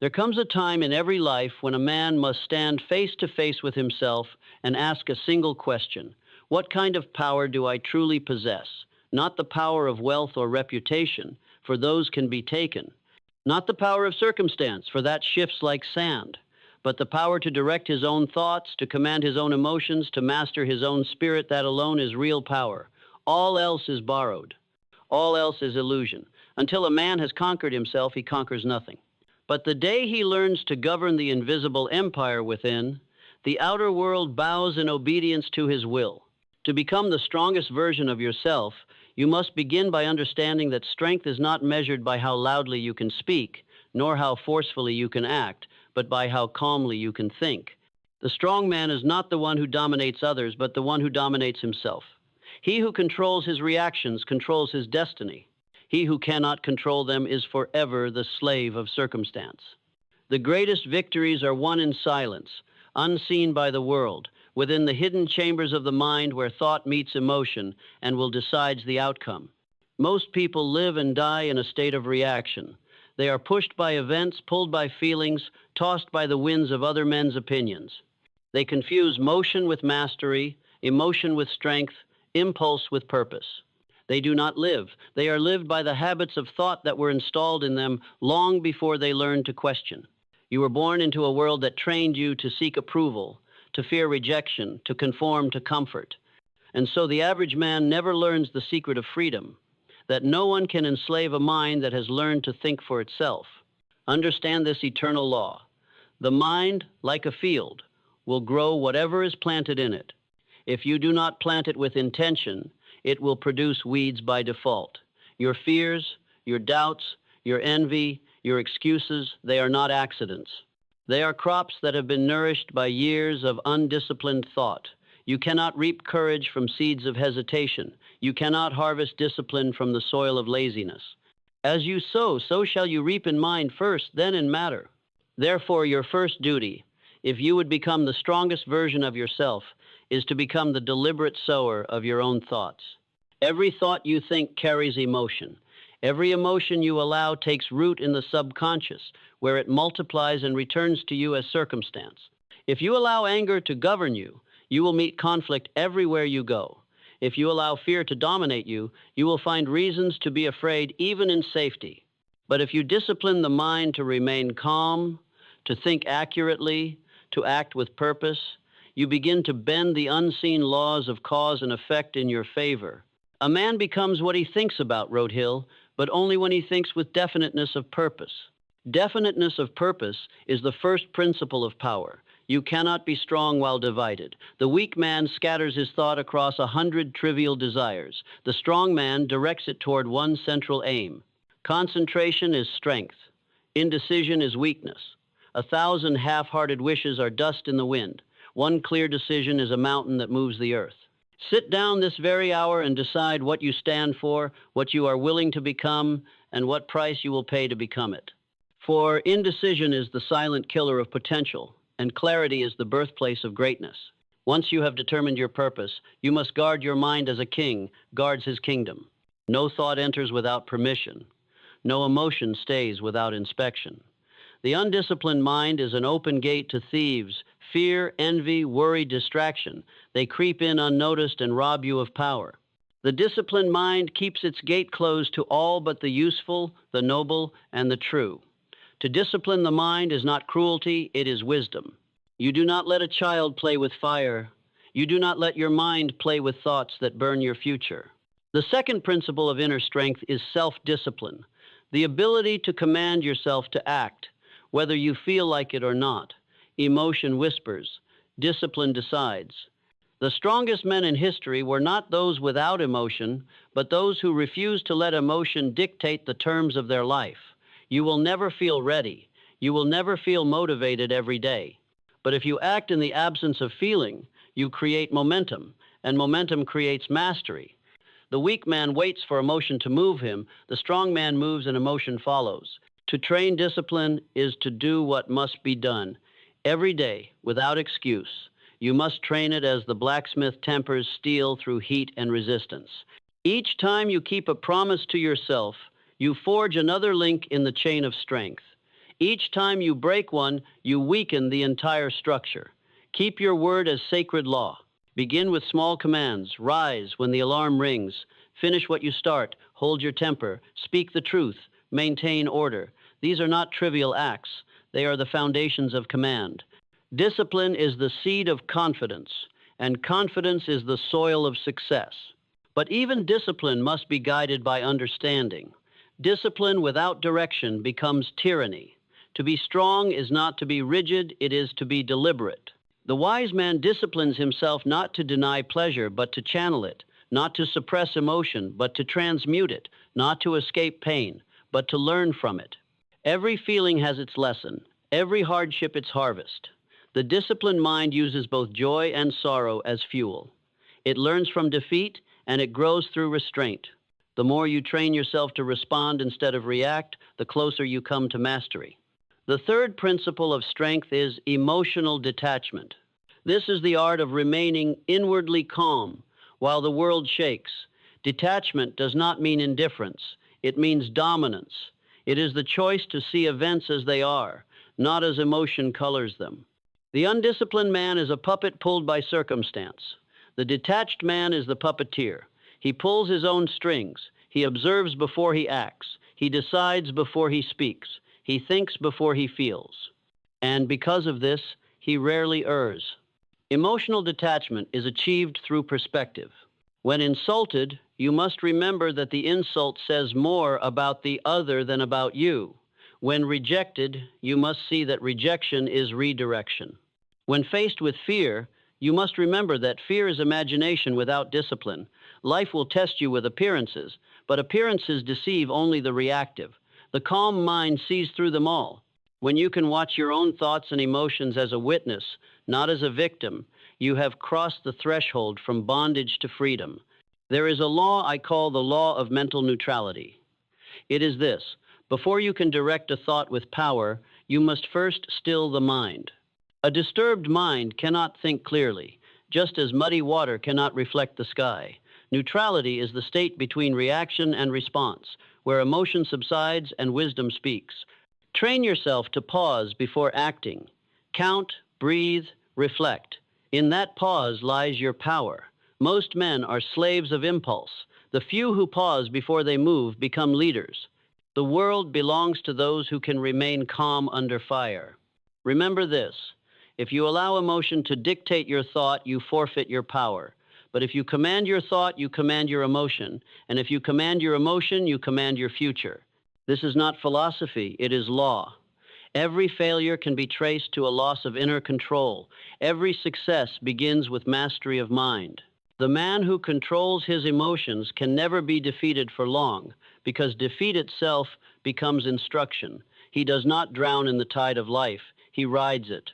There comes a time in every life when a man must stand face to face with himself and ask a single question. What kind of power do I truly possess? Not the power of wealth or reputation, for those can be taken. Not the power of circumstance, for that shifts like sand. But the power to direct his own thoughts, to command his own emotions, to master his own spirit, that alone is real power. All else is borrowed. All else is illusion. Until a man has conquered himself, he conquers nothing. But the day he learns to govern the invisible empire within, the outer world bows in obedience to his will. To become the strongest version of yourself, you must begin by understanding that strength is not measured by how loudly you can speak, nor how forcefully you can act, but by how calmly you can think. The strong man is not the one who dominates others, but the one who dominates himself. He who controls his reactions controls his destiny. He who cannot control them is forever the slave of circumstance. The greatest victories are won in silence, unseen by the world, within the hidden chambers of the mind where thought meets emotion and will decide the outcome. Most people live and die in a state of reaction. They are pushed by events, pulled by feelings, tossed by the winds of other men's opinions. They confuse motion with mastery, emotion with strength, impulse with purpose. They do not live. They are lived by the habits of thought that were installed in them long before they learned to question. You were born into a world that trained you to seek approval, to fear rejection, to conform to comfort. And so the average man never learns the secret of freedom, that no one can enslave a mind that has learned to think for itself. Understand this eternal law. The mind, like a field, will grow whatever is planted in it. If you do not plant it with intention, it will produce weeds by default. Your fears, your doubts, your envy, your excuses, they are not accidents. They are crops that have been nourished by years of undisciplined thought. You cannot reap courage from seeds of hesitation. You cannot harvest discipline from the soil of laziness. As you sow, so shall you reap in mind first, then in matter. Therefore, your first duty, if you would become the strongest version of yourself, is to become the deliberate sower of your own thoughts. Every thought you think carries emotion. Every emotion you allow takes root in the subconscious, where it multiplies and returns to you as circumstance. If you allow anger to govern you, you will meet conflict everywhere you go. If you allow fear to dominate you, you will find reasons to be afraid even in safety. But if you discipline the mind to remain calm, to think accurately, to act with purpose, you begin to bend the unseen laws of cause and effect in your favor. A man becomes what he thinks about, wrote Hill, but only when he thinks with definiteness of purpose. Definiteness of purpose is the first principle of power. You cannot be strong while divided. The weak man scatters his thought across 100 trivial desires. The strong man directs it toward one central aim. Concentration is strength. Indecision is weakness. 1,000 half-hearted wishes are dust in the wind. One clear decision is a mountain that moves the earth. Sit down this very hour and decide what you stand for, what you are willing to become, and what price you will pay to become it. For indecision is the silent killer of potential, and clarity is the birthplace of greatness. Once you have determined your purpose, you must guard your mind as a king guards his kingdom. No thought enters without permission. No emotion stays without inspection. The undisciplined mind is an open gate to thieves, fear, envy, worry, distraction. They creep in unnoticed and rob you of power. The disciplined mind keeps its gate closed to all but the useful, the noble, and the true. To discipline the mind is not cruelty, it is wisdom. You do not let a child play with fire. You do not let your mind play with thoughts that burn your future. The second principle of inner strength is self-discipline, the ability to command yourself to act, whether you feel like it or not. Emotion whispers. Discipline decides. The strongest men in history were not those without emotion, but those who refused to let emotion dictate the terms of their life. You will never feel ready. You will never feel motivated every day. But if you act in the absence of feeling, you create momentum, and momentum creates mastery. The weak man waits for emotion to move him. The strong man moves and emotion follows. To train discipline is to do what must be done. Every day, without excuse, you must train it as the blacksmith tempers steel through heat and resistance. Each time you keep a promise to yourself, you forge another link in the chain of strength. Each time you break one, you weaken the entire structure. Keep your word as sacred law. Begin with small commands. Rise when the alarm rings. Finish what you start. Hold your temper. Speak the truth. Maintain order. These are not trivial acts. They are the foundations of command. Discipline is the seed of confidence, and confidence is the soil of success. But even discipline must be guided by understanding. Discipline without direction becomes tyranny. To be strong is not to be rigid, it is to be deliberate. The wise man disciplines himself not to deny pleasure, but to channel it, not to suppress emotion, but to transmute it, not to escape pain, but to learn from it. Every feeling has its lesson, every hardship its harvest. The disciplined mind uses both joy and sorrow as fuel. It learns from defeat, and it grows through restraint. The more you train yourself to respond instead of react, the closer you come to mastery. The third principle of strength is emotional detachment. This is the art of remaining inwardly calm while the world shakes. Detachment does not mean indifference. It means dominance. It is the choice to see events as they are, not as emotion colors them. The undisciplined man is a puppet pulled by circumstance. The detached man is the puppeteer. He pulls his own strings. He observes before he acts. He decides before he speaks. He thinks before he feels. And because of this, he rarely errs. Emotional detachment is achieved through perspective. When insulted, you must remember that the insult says more about the other than about you. When rejected, you must see that rejection is redirection. When faced with fear, you must remember that fear is imagination without discipline. Life will test you with appearances, but appearances deceive only the reactive. The calm mind sees through them all. When you can watch your own thoughts and emotions as a witness, not as a victim, you have crossed the threshold from bondage to freedom. There is a law I call the law of mental neutrality. It is this: before you can direct a thought with power, you must first still the mind. A disturbed mind cannot think clearly, just as muddy water cannot reflect the sky. Neutrality is the state between reaction and response, where emotion subsides and wisdom speaks. Train yourself to pause before acting. Count, breathe, reflect. In that pause lies your power. Most men are slaves of impulse. The few who pause before they move become leaders. The world belongs to those who can remain calm under fire. Remember this: if you allow emotion to dictate your thought, you forfeit your power. But if you command your thought, you command your emotion. And if you command your emotion, you command your future. This is not philosophy, it is law. Every failure can be traced to a loss of inner control. Every success begins with mastery of mind. The man who controls his emotions can never be defeated for long, because defeat itself becomes instruction. He does not drown in the tide of life, he rides it.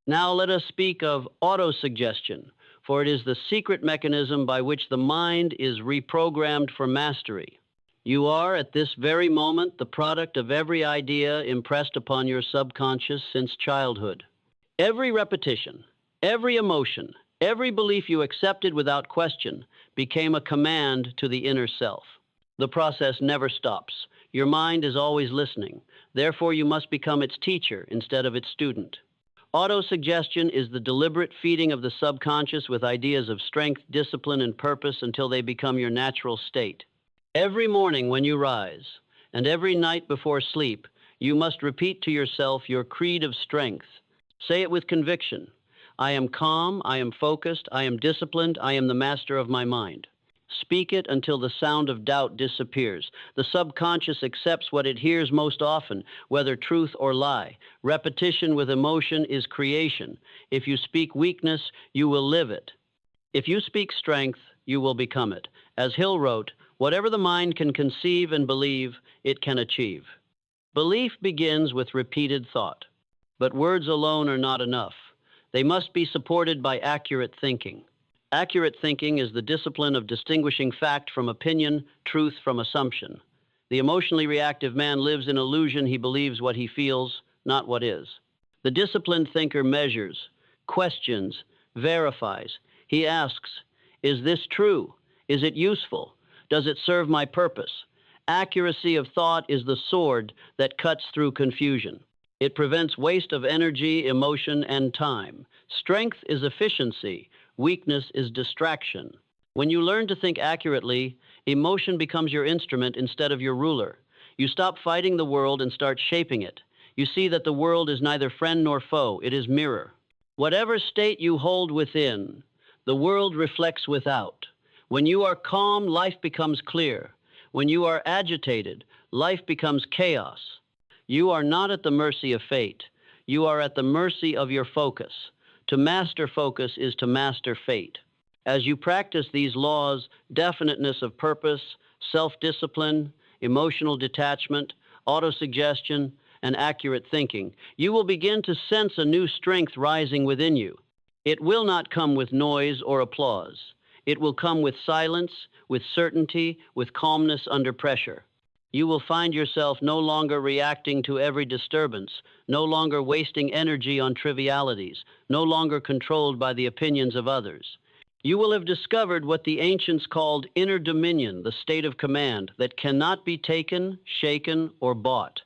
Now let us speak of autosuggestion, for it is the secret mechanism by which the mind is reprogrammed for mastery. You are, at this very moment, the product of every idea impressed upon your subconscious since childhood. Every repetition, every emotion, every belief you accepted without question became a command to the inner self. The process never stops. Your mind is always listening. Therefore, you must become its teacher instead of its student. Autosuggestion is the deliberate feeding of the subconscious with ideas of strength, discipline, and purpose until they become your natural state. Every morning when you rise, and every night before sleep, you must repeat to yourself your creed of strength. Say it with conviction. I am calm, I am focused, I am disciplined, I am the master of my mind. Speak it until the sound of doubt disappears. The subconscious accepts what it hears most often, whether truth or lie. Repetition with emotion is creation. If you speak weakness, you will live it. If you speak strength, you will become it. As Hill wrote, whatever the mind can conceive and believe, it can achieve. Belief begins with repeated thought. But words alone are not enough. They must be supported by accurate thinking. Accurate thinking is the discipline of distinguishing fact from opinion, truth from assumption. The emotionally reactive man lives in illusion. He believes what he feels, not what is. The disciplined thinker measures, questions, verifies. He asks, is this true? Is it useful? Does it serve my purpose? Accuracy of thought is the sword that cuts through confusion. It prevents waste of energy, emotion, and time. Strength is efficiency. Weakness is distraction. When you learn to think accurately, emotion becomes your instrument instead of your ruler. You stop fighting the world and start shaping it. You see that the world is neither friend nor foe, it is mirror. Whatever state you hold within, the world reflects without. When you are calm, life becomes clear. When you are agitated, life becomes chaos. You are not at the mercy of fate. You are at the mercy of your focus. To master focus is to master fate. As you practice these laws, definiteness of purpose, self-discipline, emotional detachment, autosuggestion, and accurate thinking, you will begin to sense a new strength rising within you. It will not come with noise or applause. It will come with silence, with certainty, with calmness under pressure. You will find yourself no longer reacting to every disturbance, no longer wasting energy on trivialities, no longer controlled by the opinions of others. You will have discovered what the ancients called inner dominion, the state of command that cannot be taken, shaken, or bought.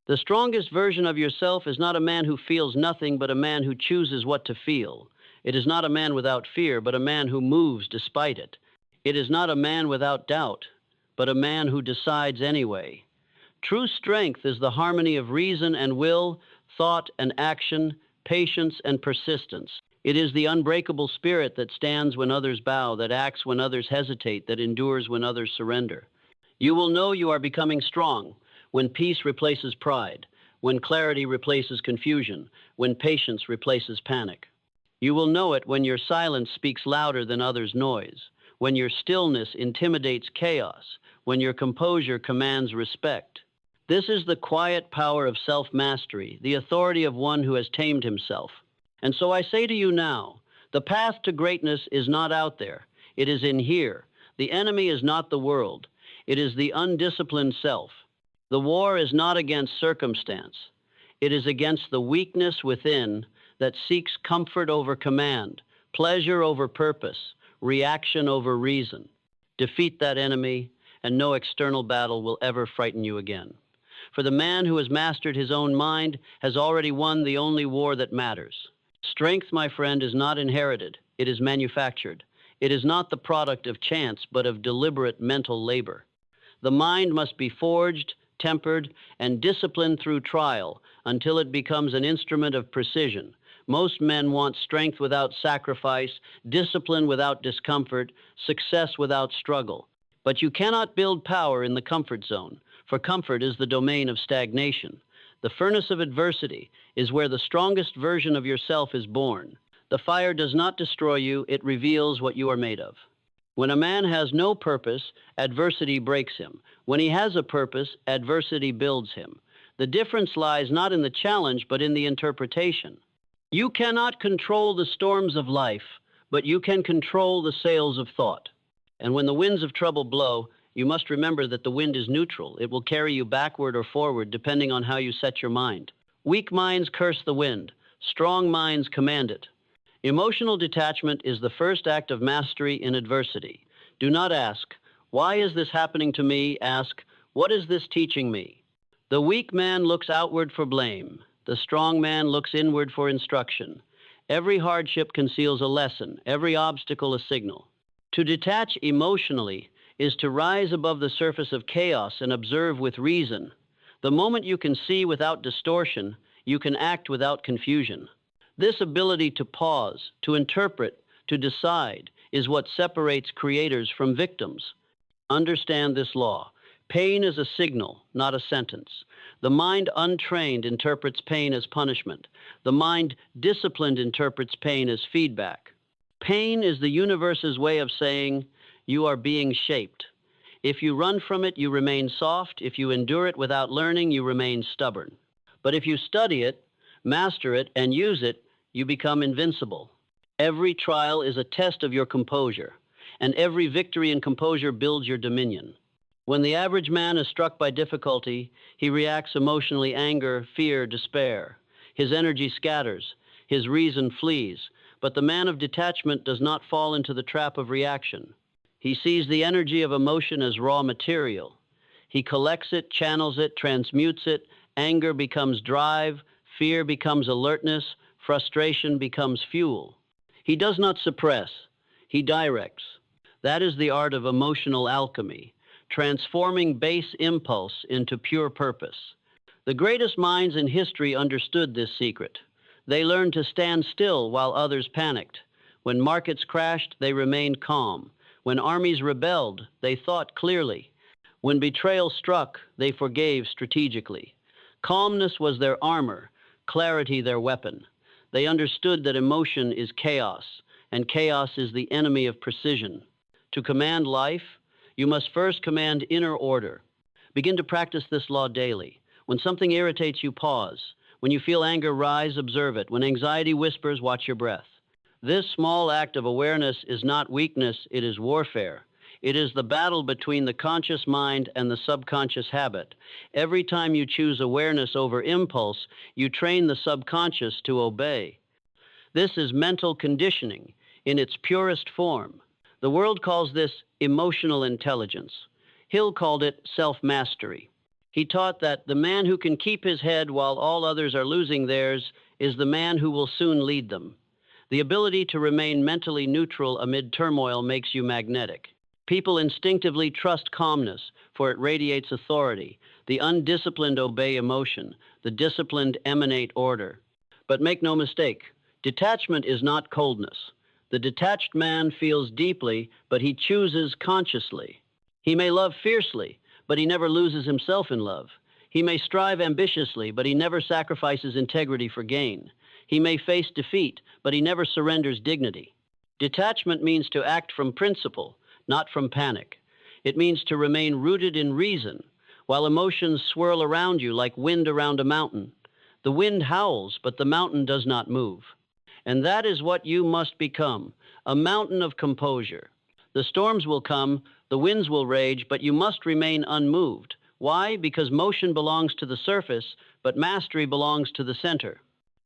The strongest version of yourself is not a man who feels nothing, but a man who chooses what to feel. It is not a man without fear, but a man who moves despite it. It is not a man without doubt, but a man who decides anyway. True strength is the harmony of reason and will, thought and action, patience and persistence. It is the unbreakable spirit that stands when others bow, that acts when others hesitate, that endures when others surrender. You will know you are becoming strong when peace replaces pride, when clarity replaces confusion, when patience replaces panic. You will know it when your silence speaks louder than others' noise, when your stillness intimidates chaos, when your composure commands respect. This is the quiet power of self-mastery, the authority of one who has tamed himself. And so I say to you now, the path to greatness is not out there. It is in here. The enemy is not the world. It is the undisciplined self. The war is not against circumstance. It is against the weakness within that seeks comfort over command, pleasure over purpose, reaction over reason. Defeat that enemy, and no external battle will ever frighten you again. For the man who has mastered his own mind has already won the only war that matters. Strength, my friend, is not inherited. It is manufactured. It is not the product of chance, but of deliberate mental labor. The mind must be forged, tempered, and disciplined through trial until it becomes an instrument of precision. Most men want strength without sacrifice, discipline without discomfort, success without struggle. But you cannot build power in the comfort zone, for comfort is the domain of stagnation. The furnace of adversity is where the strongest version of yourself is born. The fire does not destroy you, it reveals what you are made of. When a man has no purpose, adversity breaks him. When he has a purpose, adversity builds him. The difference lies not in the challenge, but in the interpretation. You cannot control the storms of life, but you can control the sails of thought. And when the winds of trouble blow, you must remember that the wind is neutral. It will carry you backward or forward depending on how you set your mind. Weak minds curse the wind. Strong minds command it. Emotional detachment is the first act of mastery in adversity. Do not ask, why is this happening to me? Ask, what is this teaching me? The weak man looks outward for blame. The strong man looks inward for instruction. Every hardship conceals a lesson, every obstacle a signal. To detach emotionally is to rise above the surface of chaos and observe with reason. The moment you can see without distortion, you can act without confusion. This ability to pause, to interpret, to decide is what separates creators from victims. Understand this law. Pain is a signal, not a sentence. The mind untrained interprets pain as punishment. The mind disciplined interprets pain as feedback. Pain is the universe's way of saying, you are being shaped. If you run from it, you remain soft. If you endure it without learning, you remain stubborn. But if you study it, master it, and use it, you become invincible. Every trial is a test of your composure, and every victory in composure builds your dominion. When the average man is struck by difficulty, he reacts emotionally: anger, fear, despair. His energy scatters, his reason flees, but the man of detachment does not fall into the trap of reaction. He sees the energy of emotion as raw material. He collects it, channels it, transmutes it. Anger becomes drive, Fear becomes alertness, frustration becomes fuel. He does not suppress, he directs. That is the art of emotional alchemy, transforming base impulse into pure purpose. The greatest minds in history understood this secret. They learned to stand still while others panicked. When markets crashed, they remained calm. When armies rebelled, they thought clearly. When betrayal struck, they forgave strategically. Calmness was their armor, clarity their weapon. They understood that emotion is chaos, and chaos is the enemy of precision. To command life, you must first command inner order. Begin to practice this law daily. When something irritates you, pause. When you feel anger rise, observe it. When anxiety whispers, watch your breath. This small act of awareness is not weakness, it is warfare. It is the battle between the conscious mind and the subconscious habit. Every time you choose awareness over impulse, you train the subconscious to obey. This is mental conditioning in its purest form. The world calls this emotional intelligence. Hill called it self-mastery. He taught that the man who can keep his head while all others are losing theirs is the man who will soon lead them. The ability to remain mentally neutral amid turmoil makes you magnetic. People instinctively trust calmness, for it radiates authority. The undisciplined obey emotion. The disciplined emanate order. But make no mistake, detachment is not coldness. The detached man feels deeply, but he chooses consciously. He may love fiercely, but he never loses himself in love. He may strive ambitiously, but he never sacrifices integrity for gain. He may face defeat, but he never surrenders dignity. Detachment means to act from principle, not from panic. It means to remain rooted in reason, while emotions swirl around you like wind around a mountain. The wind howls, but the mountain does not move. And that is what you must become, a mountain of composure. The storms will come, the winds will rage, but you must remain unmoved. Why? Because motion belongs to the surface, but mastery belongs to the center.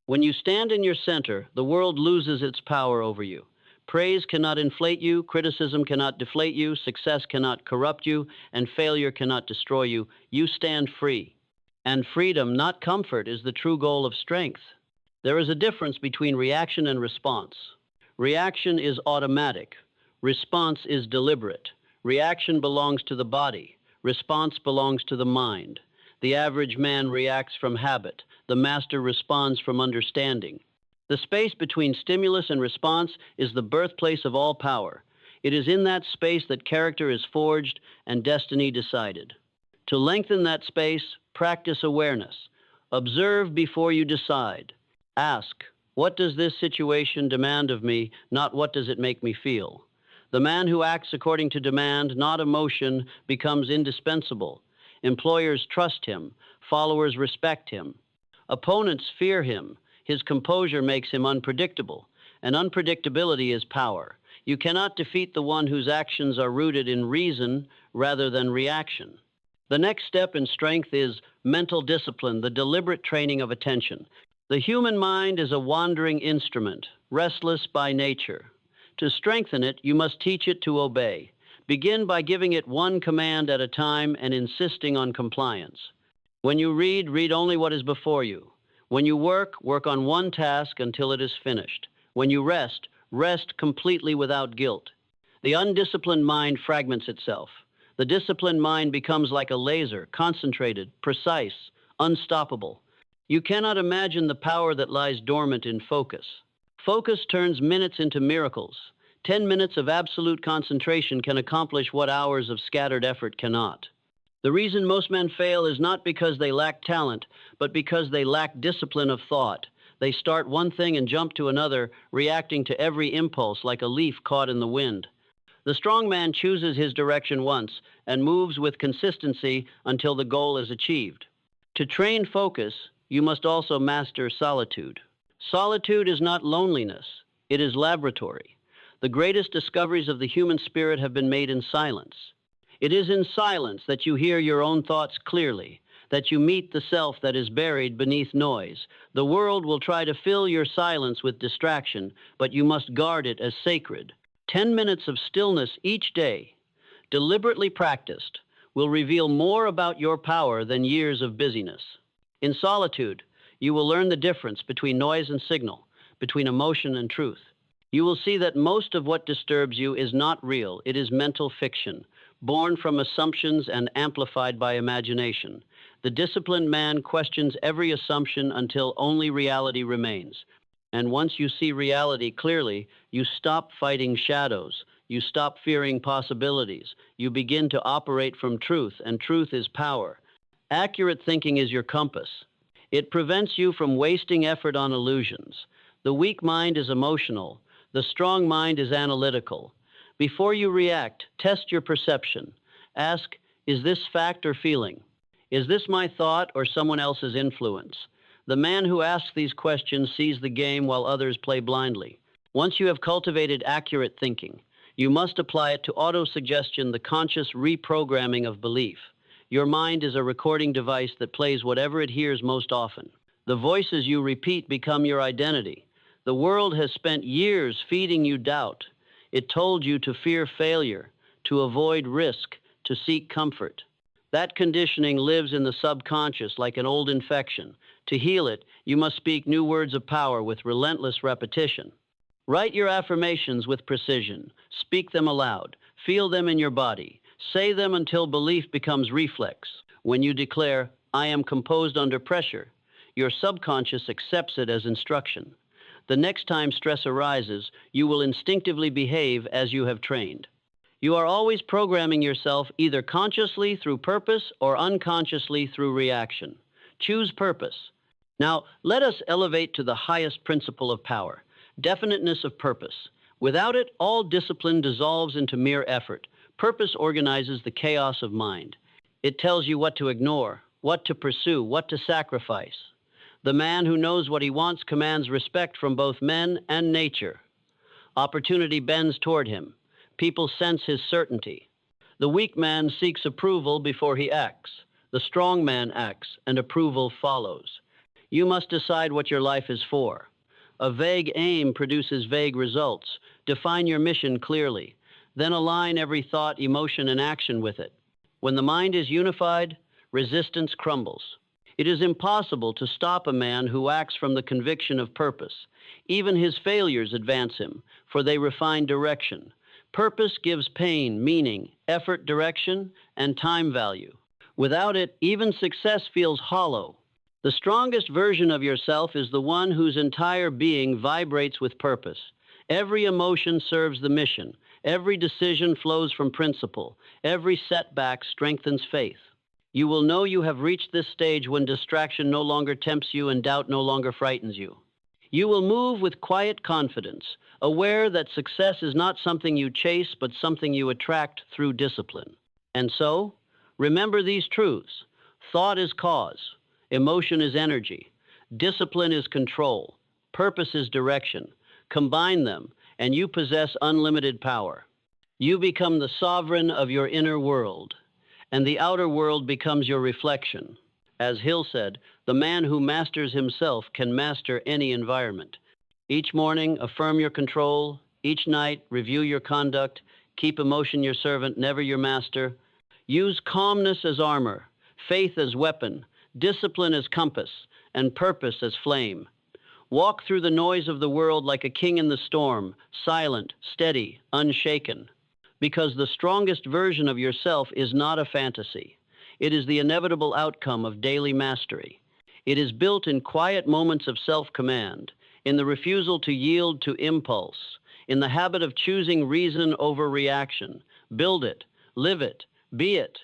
When you stand in your center, the world loses its power over you. Praise cannot inflate you, criticism cannot deflate you, success cannot corrupt you, and failure cannot destroy you. You stand free. And freedom, not comfort, is the true goal of strength. There is a difference between reaction and response. Reaction is automatic. Response is deliberate. Reaction belongs to the body. Response belongs to the mind. The average man reacts from habit. The master responds from understanding. The space between stimulus and response is the birthplace of all power. It is in that space that character is forged and destiny decided. To lengthen that space, practice awareness. Observe before you decide. Ask, what does this situation demand of me, not what does it make me feel? The man who acts according to demand, not emotion, becomes indispensable. Employers trust him. Followers respect him. Opponents fear him. His composure makes him unpredictable, and unpredictability is power. You cannot defeat the one whose actions are rooted in reason rather than reaction. The next step in strength is mental discipline, the deliberate training of attention. The human mind is a wandering instrument, restless by nature. To strengthen it, you must teach it to obey. Begin by giving it one command at a time and insisting on compliance. When you read, read only what is before you. When you work, work on one task until it is finished. When you rest, rest completely without guilt. The undisciplined mind fragments itself. The disciplined mind becomes like a laser, concentrated, precise, unstoppable. You cannot imagine the power that lies dormant in focus. Focus turns minutes into miracles. 10 minutes of absolute concentration can accomplish what hours of scattered effort cannot. The reason most men fail is not because they lack talent, but because they lack discipline of thought. They start one thing and jump to another, reacting to every impulse like a leaf caught in the wind. The strong man chooses his direction once and moves with consistency until the goal is achieved. To train focus, you must also master solitude. Solitude is not loneliness, it is laboratory. The greatest discoveries of the human spirit have been made in silence. It is in silence that you hear your own thoughts clearly, that you meet the self that is buried beneath noise. The world will try to fill your silence with distraction, but you must guard it as sacred. 10 minutes of stillness each day, deliberately practiced, will reveal more about your power than years of busyness. In solitude, You will learn the difference between noise and signal, between emotion and truth. You will see that most of what disturbs you is not real, it is mental fiction, born from assumptions and amplified by imagination. The disciplined man questions every assumption until only reality remains. And once you see reality clearly, you stop fighting shadows. You stop fearing possibilities. You begin to operate from truth, and truth is power. Accurate thinking is your compass. It prevents you from wasting effort on illusions. The weak mind is emotional. The strong mind is analytical. Before you react, test your perception. Ask, is this fact or feeling? Is this my thought or someone else's influence? The man who asks these questions sees the game while others play blindly. Once you have cultivated accurate thinking, you must apply it to autosuggestion, the conscious reprogramming of belief. Your mind is a recording device that plays whatever it hears most often. The voices you repeat become your identity. The world has spent years feeding you doubt. It told you to fear failure, to avoid risk, to seek comfort. That conditioning lives in the subconscious like an old infection. To heal it, you must speak new words of power with relentless repetition. Write your affirmations with precision. Speak them aloud. Feel them in your body. Say them until belief becomes reflex. When you declare, I am composed under pressure, your subconscious accepts it as instruction. The next time stress arises, you will instinctively behave as you have trained. You are always programming yourself either consciously through purpose or unconsciously through reaction. Choose purpose. Now, let us elevate to the highest principle of power, definiteness of purpose. Without it, all discipline dissolves into mere effort. Purpose organizes the chaos of mind. It tells you what to ignore, what to pursue, what to sacrifice. The man who knows what he wants commands respect from both men and nature. Opportunity bends toward him. People sense his certainty. The weak man seeks approval before he acts. The strong man acts, and approval follows. You must decide what your life is for. A vague aim produces vague results. Define your mission clearly. Then align every thought, emotion, and action with it. When the mind is unified, resistance crumbles. It is impossible to stop a man who acts from the conviction of purpose. Even his failures advance him, for they refine direction. Purpose gives pain, meaning, effort, direction, and time value. Without it, even success feels hollow. The strongest version of yourself is the one whose entire being vibrates with purpose. Every emotion serves the mission. Every decision flows from principle. Every setback strengthens faith. You will know you have reached this stage when distraction no longer tempts you and doubt no longer frightens you. You will move with quiet confidence, aware that success is not something you chase, but something you attract through discipline. And so, remember these truths. Thought is cause. Emotion is energy. Discipline is control. Purpose is direction. Combine them, and you possess unlimited power. You become the sovereign of your inner world, and the outer world becomes your reflection. As Hill said, the man who masters himself can master any environment. Each morning, affirm your control. Each night, review your conduct. Keep emotion your servant, never your master. Use calmness as armor, faith as weapon, discipline as compass, and purpose as flame. Walk through the noise of the world like a king in the storm, silent, steady, unshaken. Because the strongest version of yourself is not a fantasy. It is the inevitable outcome of daily mastery. It is built in quiet moments of self-command, in the refusal to yield to impulse, in the habit of choosing reason over reaction. Build it, live it, be it.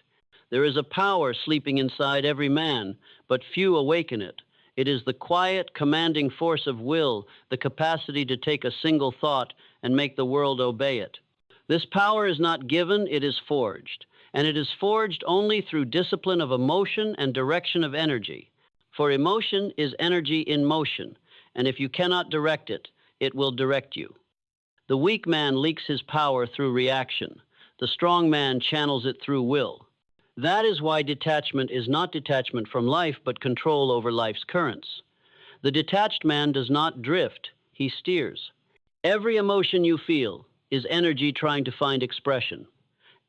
There is a power sleeping inside every man, but few awaken it. It is the quiet, commanding force of will, the capacity to take a single thought and make the world obey it. This power is not given, it is forged. And it is forged only through discipline of emotion and direction of energy. For emotion is energy in motion, and if you cannot direct it, it will direct you. The weak man leaks his power through reaction. The strong man channels it through will. That is why detachment is not detachment from life, but control over life's currents. The detached man does not drift, he steers. Every emotion you feel is energy trying to find expression.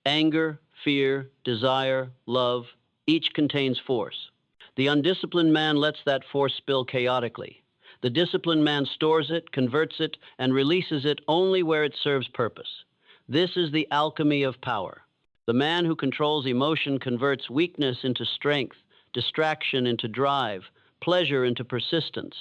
Anger, fear, desire, love, each contains force. The undisciplined man lets that force spill chaotically. The disciplined man stores it, converts it, and releases it only where it serves purpose. This is the alchemy of power. The man who controls emotion converts weakness into strength, distraction into drive, pleasure into persistence.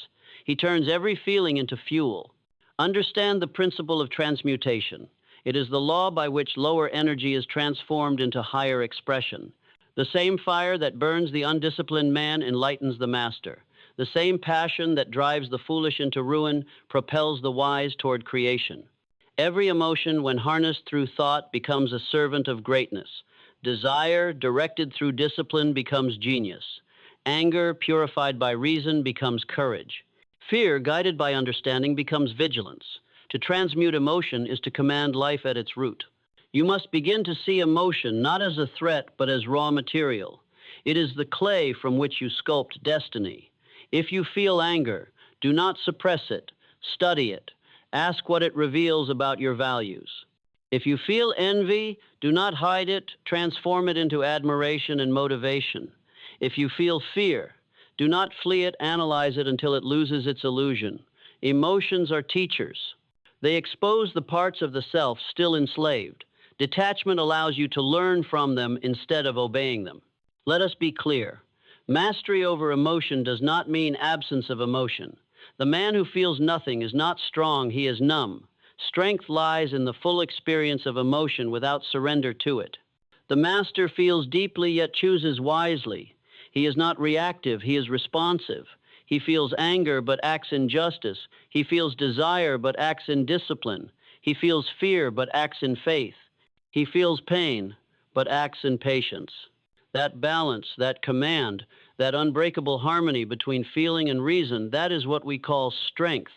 He turns every feeling into fuel. Understand the principle of transmutation. It is the law by which lower energy is transformed into higher expression. The same fire that burns the undisciplined man enlightens the master. The same passion that drives the foolish into ruin propels the wise toward creation. Every emotion, when harnessed through thought, becomes a servant of greatness. Desire, directed through discipline, becomes genius. Anger, purified by reason, becomes courage. Fear, guided by understanding, becomes vigilance. To transmute emotion is to command life at its root. You must begin to see emotion not as a threat, but as raw material. It is the clay from which you sculpt destiny. If you feel anger, do not suppress it. Study it. Ask what it reveals about your values. If you feel envy, do not hide it. Transform it into admiration and motivation. If you feel fear, do not flee it. Analyze it until it loses its illusion. Emotions are teachers. They expose the parts of the self still enslaved. Detachment allows you to learn from them instead of obeying them. Let us be clear. Mastery over emotion does not mean absence of emotion. The man who feels nothing is not strong, he is numb. Strength lies in the full experience of emotion without surrender to it. The master feels deeply yet chooses wisely. He is not reactive, he is responsive. He feels anger but acts in justice. He feels desire but acts in discipline. He feels fear but acts in faith. He feels pain but acts in patience. That balance, that command, that unbreakable harmony between feeling and reason, that is what we call strength.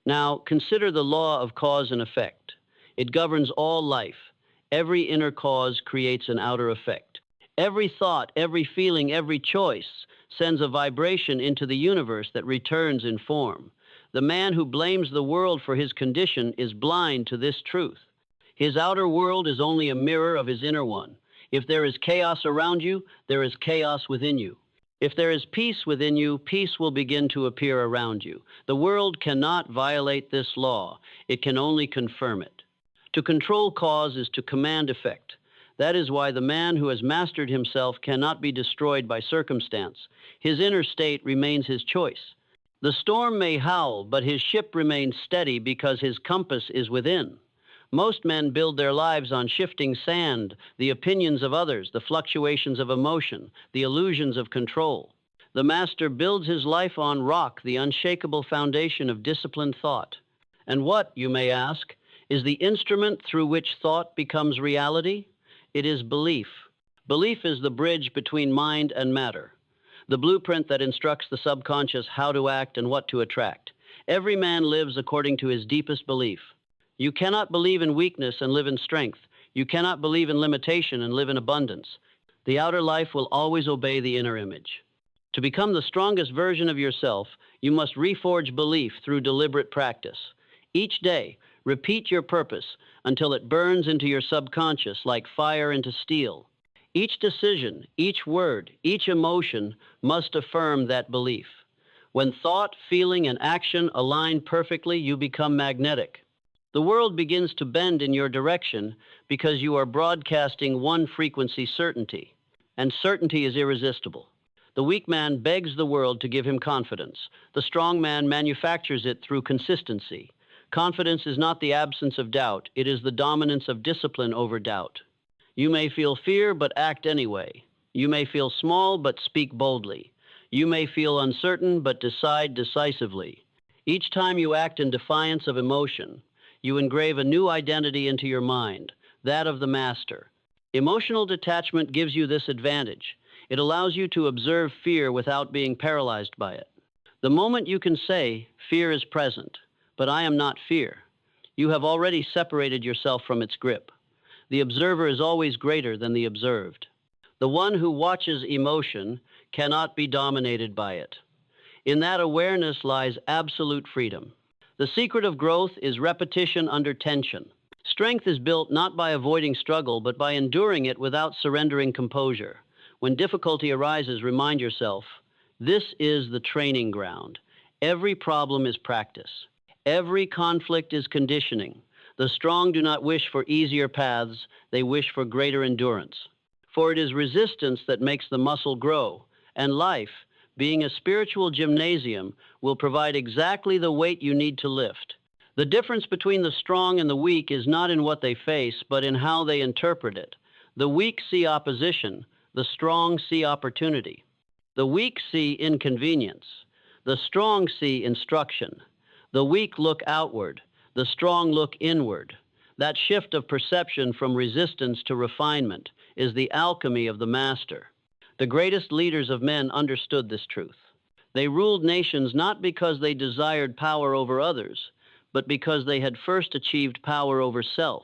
Now, consider the law of cause and effect. It governs all life. Every inner cause creates an outer effect. Every thought, every feeling, every choice sends a vibration into the universe that returns in form. The man who blames the world for his condition is blind to this truth. His outer world is only a mirror of his inner one. If there is chaos around you, there is chaos within you. If there is peace within you, peace will begin to appear around you. The world cannot violate this law. It can only confirm it. To control cause is to command effect. That is why the man who has mastered himself cannot be destroyed by circumstance. His inner state remains his choice. The storm may howl, but his ship remains steady because his compass is within. Most men build their lives on shifting sand, the opinions of others, the fluctuations of emotion, the illusions of control. The master builds his life on rock, the unshakable foundation of disciplined thought. And what, you may ask, is the instrument through which thought becomes reality? It is belief. Belief is the bridge between mind and matter, the blueprint that instructs the subconscious how to act and what to attract. Every man lives according to his deepest belief. You cannot believe in weakness and live in strength. You cannot believe in limitation and live in abundance. The outer life will always obey the inner image. To become the strongest version of yourself, you must reforge belief through deliberate practice. Each day, repeat your purpose until it burns into your subconscious like fire into steel. Each decision, each word, each emotion must affirm that belief. When thought, feeling, and action align perfectly, you become magnetic. The world begins to bend in your direction because you are broadcasting one frequency certainty, and certainty is irresistible. The weak man begs the world to give him confidence. The strong man manufactures it through consistency. Confidence is not the absence of doubt, it is the dominance of discipline over doubt. You may feel fear, but act anyway. You may feel small, but speak boldly. You may feel uncertain, but decide decisively. Each time you act in defiance of emotion, you engrave a new identity into your mind, that of the master. Emotional detachment gives you this advantage. It allows you to observe fear without being paralyzed by it. The moment you can say, fear is present, but I am not fear, you have already separated yourself from its grip. The observer is always greater than the observed. The one who watches emotion cannot be dominated by it. In that awareness lies absolute freedom. The secret of growth is repetition under tension. Strength is built not by avoiding struggle, but by enduring it without surrendering composure. When difficulty arises, remind yourself, This is the training ground. Every problem is practice. Every conflict is conditioning. The strong do not wish for easier paths, they wish for greater endurance. For it is resistance that makes the muscle grow, and life, being a spiritual gymnasium, will provide exactly the weight you need to lift. The difference between the strong and the weak is not in what they face, but in how they interpret it. The weak see opposition, the strong see opportunity. The weak see inconvenience, the strong see instruction. The weak look outward, the strong look inward. That shift of perception from resistance to refinement is the alchemy of the master. The greatest leaders of men understood this truth. They ruled nations not because they desired power over others, but because they had first achieved power over self.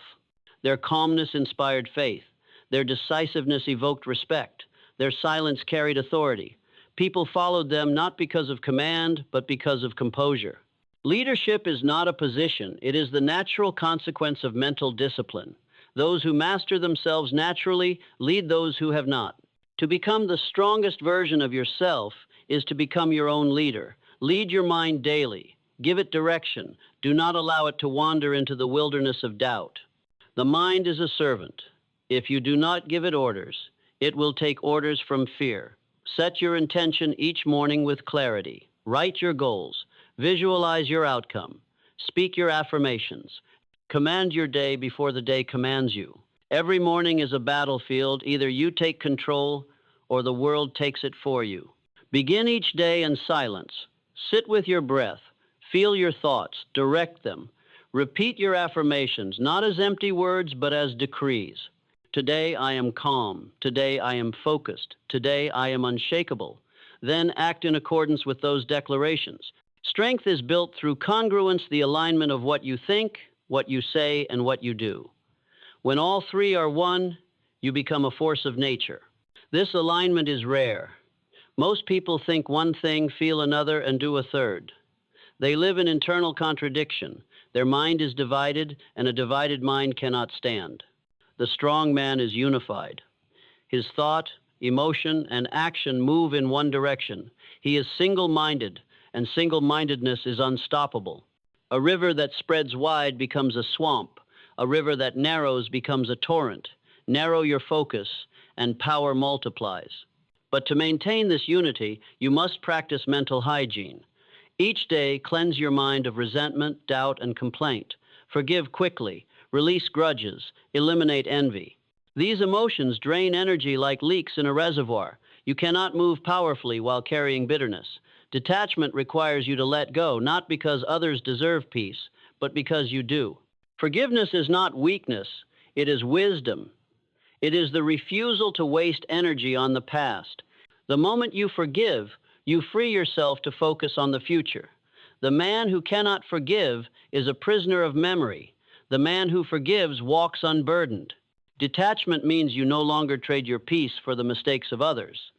Their calmness inspired faith. Their decisiveness evoked respect. Their silence carried authority. People followed them not because of command, but because of composure. Leadership is not a position, it is the natural consequence of mental discipline. Those who master themselves naturally lead those who have not. To become the strongest version of yourself is to become your own leader. Lead your mind daily. Give it direction. Do not allow it to wander into the wilderness of doubt. The mind is a servant. If you do not give it orders, it will take orders from fear. Set your intention each morning with clarity. Write your goals. Visualize your outcome. Speak your affirmations. Command your day before the day commands you. Every morning is a battlefield. Either you take control or the world takes it for you. Begin each day in silence. Sit with your breath. Feel your thoughts. Direct them. Repeat your affirmations, not as empty words, but as decrees. Today I am calm. Today I am focused. Today I am unshakable. Then act in accordance with those declarations. Strength is built through congruence, the alignment of what you think, what you say, and what you do. When all three are one, you become a force of nature. This alignment is rare. Most people think one thing, feel another, and do a third. They live in internal contradiction. Their mind is divided, and a divided mind cannot stand. The strong man is unified. His thought, emotion, and action move in one direction. He is single-minded, and single-mindedness is unstoppable. A river that spreads wide becomes a swamp. A river that narrows becomes a torrent. Narrow your focus, and power multiplies. But to maintain this unity, you must practice mental hygiene. Each day, cleanse your mind of resentment, doubt, and complaint. Forgive quickly. Release grudges. Eliminate envy. These emotions drain energy like leaks in a reservoir. You cannot move powerfully while carrying bitterness. Detachment requires you to let go, not because others deserve peace, but because you do. Forgiveness is not weakness, it is wisdom. It is the refusal to waste energy on the past. The moment you forgive, you free yourself to focus on the future. The man who cannot forgive is a prisoner of memory. The man who forgives walks unburdened. Detachment means you no longer trade your peace for the mistakes of others.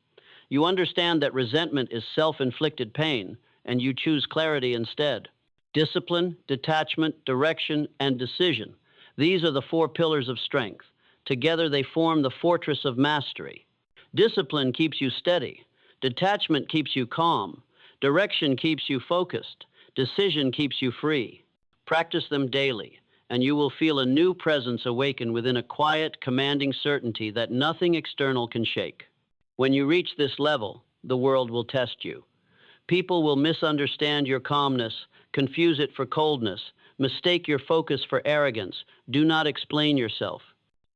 You understand that resentment is self-inflicted pain, and you choose clarity instead. Discipline, detachment, direction, and decision. These are the four pillars of strength. Together they form the fortress of mastery. Discipline keeps you steady. Detachment keeps you calm. Direction keeps you focused. Decision keeps you free. Practice them daily, and you will feel a new presence awaken within a quiet, commanding certainty that nothing external can shake. When you reach this level, the world will test you. People will misunderstand your calmness, confuse it for coldness, mistake your focus for arrogance. Do not explain yourself.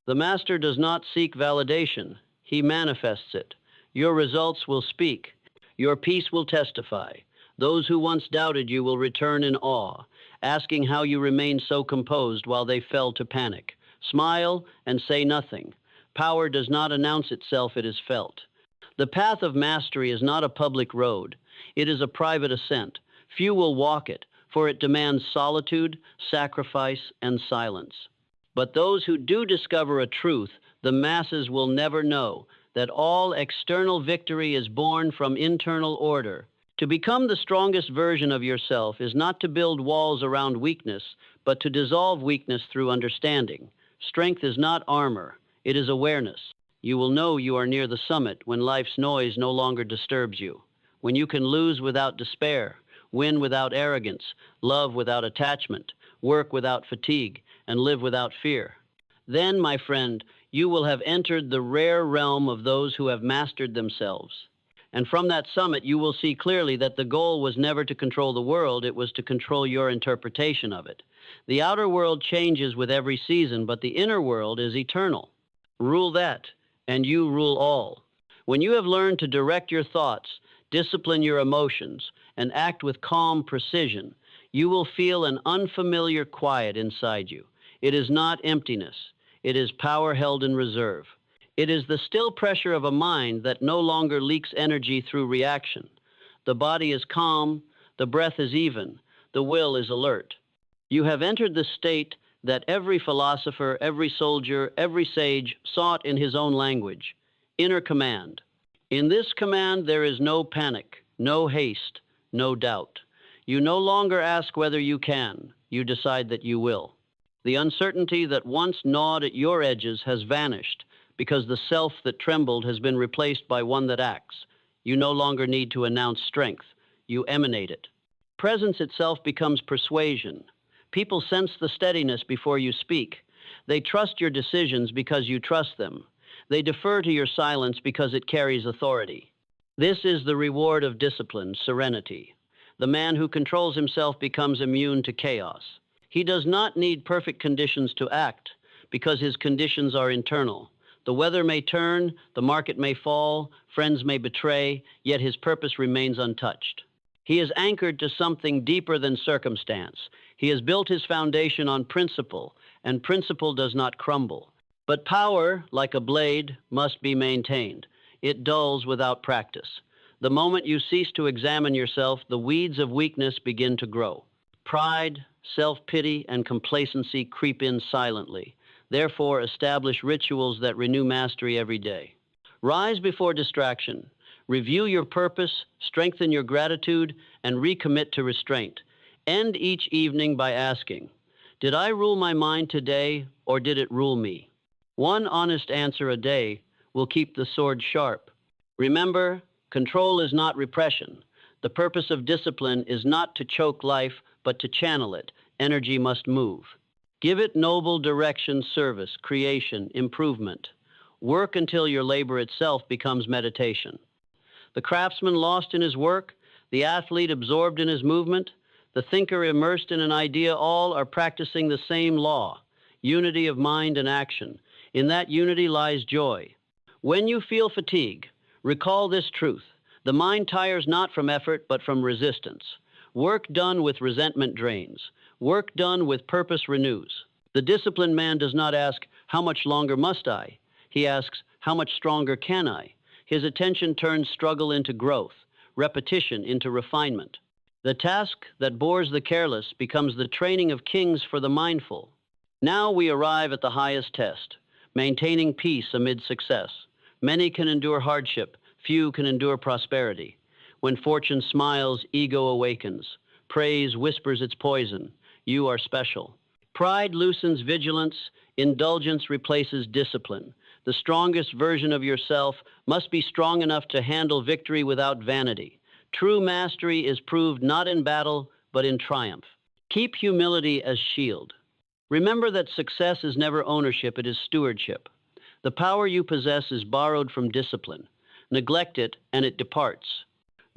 The master does not seek validation. He manifests it. Your results will speak. Your peace will testify. Those who once doubted you will return in awe, asking how you remained so composed while they fell to panic. Smile and say nothing. Power does not announce itself, it is felt. The path of mastery is not a public road. It is a private ascent. Few will walk it, for it demands solitude, sacrifice, and silence. But those who do discover a truth, the masses will never know, that all external victory is born from internal order. To become the strongest version of yourself is not to build walls around weakness, but to dissolve weakness through understanding. Strength is not armor, it is awareness. You will know you are near the summit when life's noise no longer disturbs you. when you can lose without despair, win without arrogance, love without attachment, work without fatigue, and live without fear. Then, my friend, you will have entered the rare realm of those who have mastered themselves. And from that summit, you will see clearly that the goal was never to control the world, it was to control your interpretation of it. The outer world changes with every season, but the inner world is eternal. Rule that, and you rule all. When you have learned to direct your thoughts, discipline your emotions, and act with calm precision, you will feel an unfamiliar quiet inside you. It is not emptiness. It is power held in reserve. It is the still pressure of a mind that no longer leaks energy through reaction. The body is calm, the breath is even, the will is alert. You have entered the state that every philosopher, every soldier, every sage sought in his own language, inner command. In this command there is no panic, no haste, no doubt. You no longer ask whether you can, you decide that you will. The uncertainty that once gnawed at your edges has vanished because the self that trembled has been replaced by one that acts. You no longer need to announce strength, you emanate it. Presence itself becomes persuasion. People sense the steadiness before you speak. They trust your decisions because you trust them. They defer to your silence because it carries authority. This is the reward of discipline, serenity. The man who controls himself becomes immune to chaos. He does not need perfect conditions to act because his conditions are internal. The weather may turn, the market may fall, friends may betray, yet his purpose remains untouched. He is anchored to something deeper than circumstance. He has built his foundation on principle, and principle does not crumble. But power, like a blade, must be maintained. It dulls without practice. The moment you cease to examine yourself, the weeds of weakness begin to grow. Pride, self-pity, and complacency creep in silently. Therefore, establish rituals that renew mastery every day. Rise before distraction. Review your purpose, strengthen your gratitude, and recommit to restraint. End each evening by asking, did I rule my mind today, or did it rule me? One honest answer a day will keep the sword sharp. Remember, control is not repression. The purpose of discipline is not to choke life, but to channel it. Energy must move. Give it noble direction, service, creation, improvement. Work until your labor itself becomes meditation. The craftsman lost in his work, the athlete absorbed in his movement, the thinker immersed in an idea, all are practicing the same law, unity of mind and action. In that unity lies joy. When you feel fatigue, recall this truth. The mind tires not from effort, but from resistance. Work done with resentment drains. Work done with purpose renews. The disciplined man does not ask, how much longer must I? He asks, how much stronger can I? His attention turns struggle into growth, repetition into refinement. The task that bores the careless becomes the training of kings for the mindful. Now we arrive at the highest test, maintaining peace amid success. Many can endure hardship, few can endure prosperity. When fortune smiles, ego awakens. Praise whispers its poison. You are special. Pride loosens vigilance. Indulgence replaces discipline. The strongest version of yourself must be strong enough to handle victory without vanity. True mastery is proved not in battle, but in triumph. Keep humility as shield. Remember that success is never ownership, it is stewardship. The power you possess is borrowed from discipline. Neglect it, and it departs.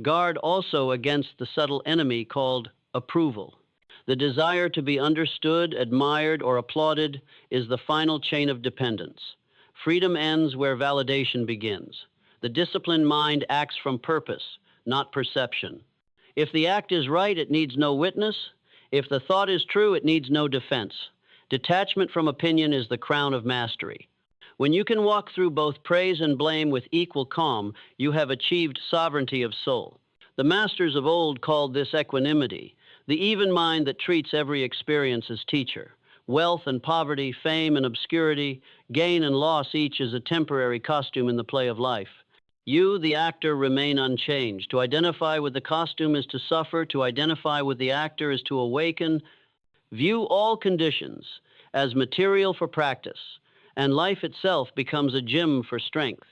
Guard also against the subtle enemy called approval. The desire to be understood, admired, or applauded is the final chain of dependence. Freedom ends where validation begins. The disciplined mind acts from purpose, not perception. If the act is right, it needs no witness. If the thought is true, it needs no defense. Detachment from opinion is the crown of mastery. When you can walk through both praise and blame with equal calm, you have achieved sovereignty of soul. The masters of old called this equanimity, the even mind that treats every experience as teacher. Wealth and poverty, fame and obscurity, gain and loss each is a temporary costume in the play of life. You, the actor, remain unchanged. To identify with the costume is to suffer. To identify with the actor is to awaken. View all conditions as material for practice, and life itself becomes a gym for strength.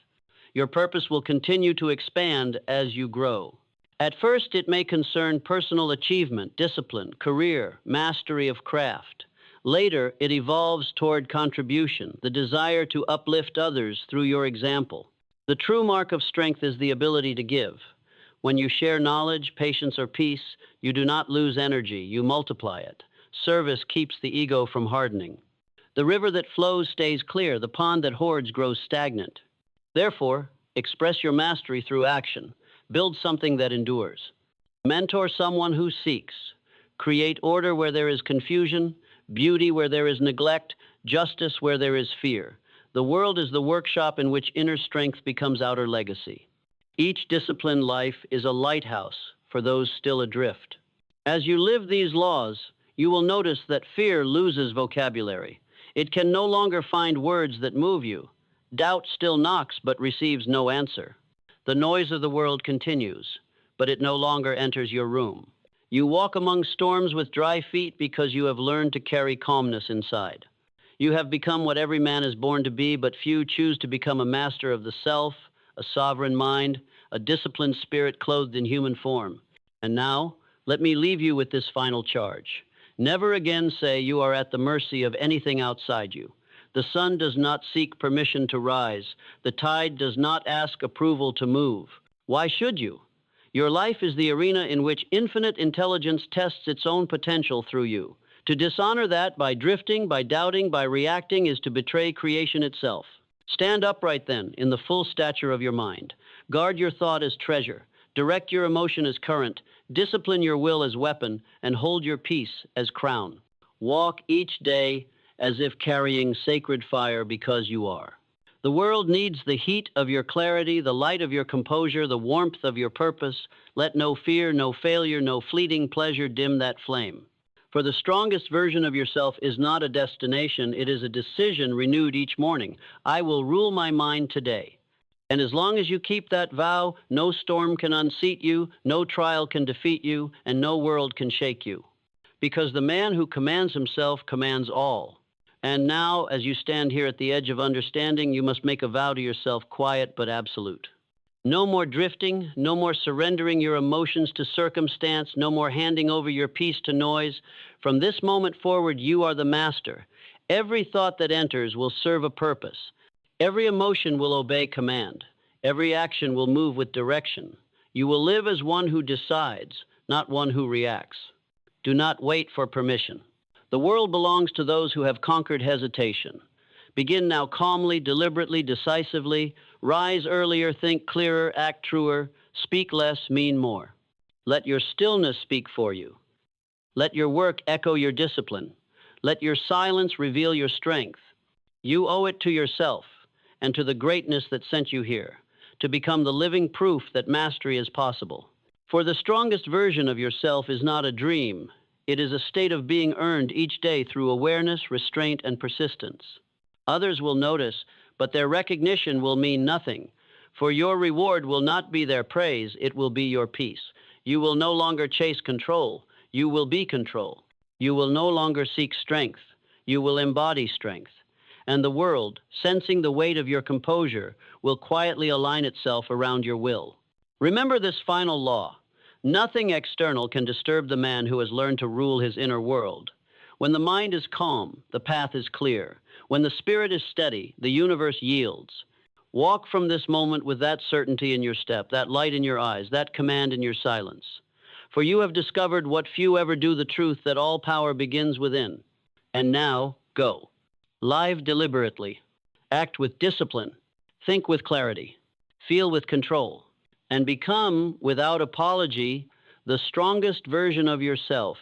Your purpose will continue to expand as you grow. At first, it may concern personal achievement, discipline, career, mastery of craft. Later, it evolves toward contribution, the desire to uplift others through your example. The true mark of strength is the ability to give. When you share knowledge, patience, or peace, you do not lose energy, you multiply it. Service keeps the ego from hardening. The river that flows stays clear, the pond that hoards grows stagnant. Therefore, express your mastery through action. Build something that endures. Mentor someone who seeks. Create order where there is confusion, beauty where there is neglect, justice where there is fear. The world is the workshop in which inner strength becomes outer legacy. Each disciplined life is a lighthouse for those still adrift. As you live these laws, you will notice that fear loses vocabulary. It can no longer find words that move you. Doubt still knocks but receives no answer. The noise of the world continues, but it no longer enters your room. You walk among storms with dry feet because you have learned to carry calmness inside. You have become what every man is born to be, but few choose to become a master of the self, a sovereign mind, a disciplined spirit clothed in human form. And now, let me leave you with this final charge. Never again say you are at the mercy of anything outside you. The sun does not seek permission to rise. The tide does not ask approval to move. Why should you? Your life is the arena in which infinite intelligence tests its own potential through you. To dishonor that by drifting, by doubting, by reacting is to betray creation itself. Stand upright then, in the full stature of your mind. Guard your thought as treasure. Direct your emotion as current. Discipline your will as weapon, and hold your peace as crown. Walk each day as if carrying sacred fire because you are. The world needs the heat of your clarity, the light of your composure, the warmth of your purpose. Let no fear, no failure, no fleeting pleasure dim that flame. For the strongest version of yourself is not a destination, it is a decision renewed each morning. I will rule my mind today. And as long as you keep that vow, no storm can unseat you, no trial can defeat you, and no world can shake you. Because the man who commands himself commands all. And now, as you stand here at the edge of understanding, you must make a vow to yourself, quiet but absolute. No more drifting, no more surrendering your emotions to circumstance, no more handing over your peace to noise. From this moment forward, you are the master. Every thought that enters will serve a purpose. Every emotion will obey command. Every action will move with direction. You will live as one who decides, not one who reacts. Do not wait for permission. The world belongs to those who have conquered hesitation. Begin now calmly, deliberately, decisively. Rise earlier, think clearer, act truer, speak less, mean more. Let your stillness speak for you. Let your work echo your discipline. Let your silence reveal your strength. You owe it to yourself and to the greatness that sent you here to become the living proof that mastery is possible. For the strongest version of yourself is not a dream. It is a state of being earned each day through awareness, restraint, and persistence. Others will notice, but their recognition will mean nothing. For your reward will not be their praise, it will be your peace. You will no longer chase control, you will be control. You will no longer seek strength, you will embody strength. And the world, sensing the weight of your composure, will quietly align itself around your will. Remember this final law. Nothing external can disturb the man who has learned to rule his inner world. When the mind is calm, the path is clear. When the spirit is steady, the universe yields. Walk from this moment with that certainty in your step, that light in your eyes, that command in your silence. For you have discovered what few ever do, the truth that all power begins within. And now, go. Live deliberately. Act with discipline. Think with clarity. Feel with control. And become, without apology, the strongest version of yourself.